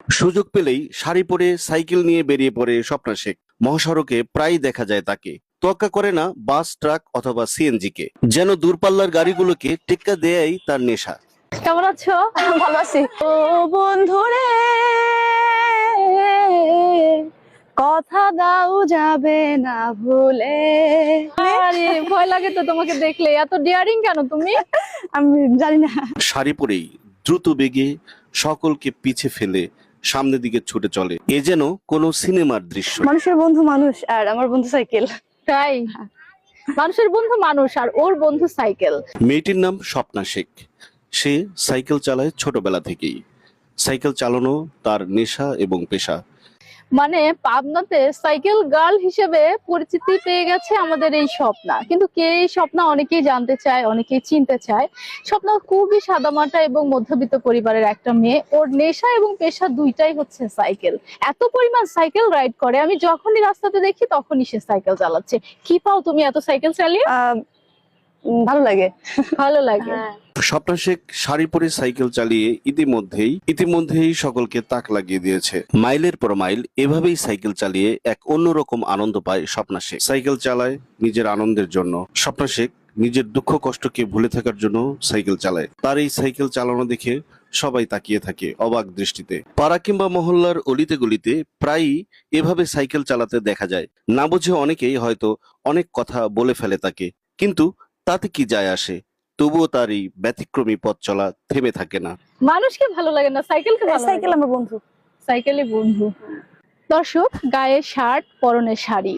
সুযোগ পেলেই শাড়ি পরে সাইকেল নিয়ে বেরিয়ে পড়ে স্বপ্না শেখ। মহাসড়কে প্রায় দেখা যায় তাকে। তোয়াক্কা করে না বাস, ট্রাক অথবা সিএনজি কে। যেন দূরপাল্লার গাড়িগুলোকে টেক্কা দেয়াই তার নেশা। কেমন আছো? ভালো আছি। ও বন্ধুরে, কথা দাও যাবে না ভুলে। আরে ভয় লাগে তো তোমাকে দেখলে, এত ডিয়ারিং কেন তুমি? আমি জানি না। শাড়ি পরেই দ্রুত বেগে সকলকে পিছে ফেলে সামনের দিকে ছুটে চলে। এ যেন কোনো সিনেমার দৃশ্য। মানুষের বন্ধু মানুষ, আর আমার বন্ধু সাইকেল। তাই মানুষের বন্ধু মানুষ আর ওর বন্ধু সাইকেল। মেয়েটির নাম স্বপ্না শেখ। সে সাইকেল চালায় ছোটবেলা থেকেই। সাইকেল চালানো তার নেশা এবং পেশা। মানে পাবনাতে সাইকেল গার্ল হিসেবে পরিচিতি পেয়ে গেছে আমাদের এই স্বপ্না। কিন্তু কে এই স্বপ্না অনেকেই জানতে চায়, অনেকেই চিনতে চায়। স্বপ্না খুবই সাদামাটা এবং মধ্যবিত্ত পরিবারের একটা মেয়ে। ওর নেশা এবং পেশা দুইটাই হচ্ছে সাইকেল। এত পরিমাণ সাইকেল রাইড করে, আমি যখনই রাস্তাতে দেখি তখনই সে সাইকেল চালাচ্ছে। কি পাও তুমি এত সাইকেল চালিয়ে? ভালো লাগে। ভালো লাগে। স্বপ্না শেখ শাড়ি পরে সাইকেল চালিয়ে ইতিমধ্যেই সকলকে তাক লাগিয়ে দিয়েছে। মাইলের পর মাইল এভাবেই সাইকেল চালিয়ে এক অন্যরকম আনন্দ পায় স্বপ্না শেখ। সাইকেল চালায় নিজের আনন্দের জন্য। স্বপ্না শেখ নিজের দুঃখ কষ্টকে ভুলে থাকার জন্য সাইকেল চালায়। তার এই সাইকেল চালানো দেখে সবাই তাকিয়ে থাকে অবাক দৃষ্টিতে। পাড়া কিংবা মহল্লার অলিতে গলিতে প্রায়ই এভাবে সাইকেল চালাতে দেখা যায়। না বুঝে অনেকেই হয়তো অনেক কথা বলে ফেলে তাকে, কিন্তু তাতে কি যায় আসে। তবুও তার এই ব্যতিক্রমী পথ চলা থেমে থাকে না। মানুষকে ভালো লাগে না, সাইকেলকে ভালো লাগে? সাইকেল আমার বন্ধু। সাইকেলই বন্ধু। দর্শক, গায়ে শার্ট, পরনে শাড়ি।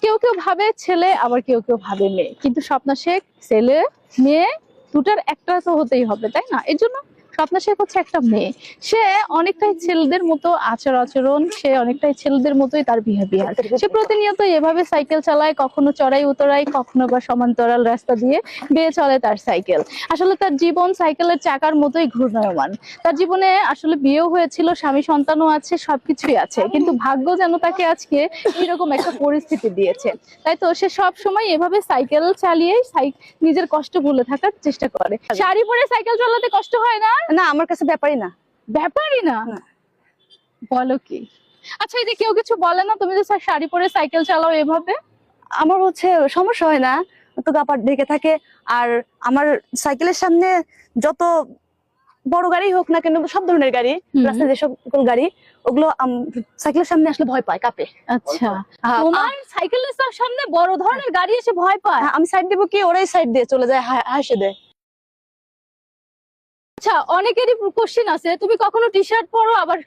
কেউ কেউ ভাবে ছেলে, আবার কেউ কেউ ভাবে মেয়ে। কিন্তু স্বপ্না শেখ ছেলে মেয়ে দুটার একটা তো হতেই হবে, তাই না? এর জন্য স্বপ্না শেখ হচ্ছে একটা মেয়ে। সে অনেকটাই ছেলেদের মতো আচরণ, সে অনেকটাই ছেলেদের মতোই তার বিহেভিয়ার। সে প্রতিনিয়ত এভাবে সাইকেল চালায়, কখনো চড়াই উতরাই, কখনো বা সমান্তরাল রাস্তা দিয়ে বেয়ে চলে তার সাইকেল। আসলে তার জীবন সাইকেলের চাকার মতোই ঘূর্ণায়মান। তার জীবনে আসলে বিয়েও হয়েছিল, স্বামী সন্তানও আছে, সবকিছুই আছে, কিন্তু ভাগ্য যেন তাকে আজকে এরকম একটা পরিস্থিতি দিয়েছে। তাই তো সে সব সময় এভাবে সাইকেল চালিয়ে নিজের কষ্ট ভুলে থাকার চেষ্টা করে। শাড়ি পরে সাইকেল চালাতে কষ্ট হয় না? না, আমার কাছে ব্যাপারই না। ব্যাপারই না? না। বলো কি? আচ্ছা, এই যে কেউ কিছু বলে না তুমি যে শাড়ি পরে সাইকেল চালাও এভাবে? আমার হচ্ছে সমস্যা হয় না, তো কাপড় ঢেকে থাকে। আর আমার সাইকেলের সামনে যত বড় গাড়ি হোক না কেন, সব ধরনের গাড়ি, রাস্তায় যে সকল গাড়ি, ওগুলো সাইকেলের সামনে আসলে ভয় পায়, কাঁপে। আচ্ছা, তোমার সাইকেলের সামনে বড় ধরনের গাড়ি এসে ভয় পায়? আমি সাইড দিব কি, ওরাই সাইড দিয়ে চলে যায়, হাসে দেয়। আচ্ছা, অনেকেরই কোশ্চেন আছে, তুমি কখনো টি শার্ট পরো, আবার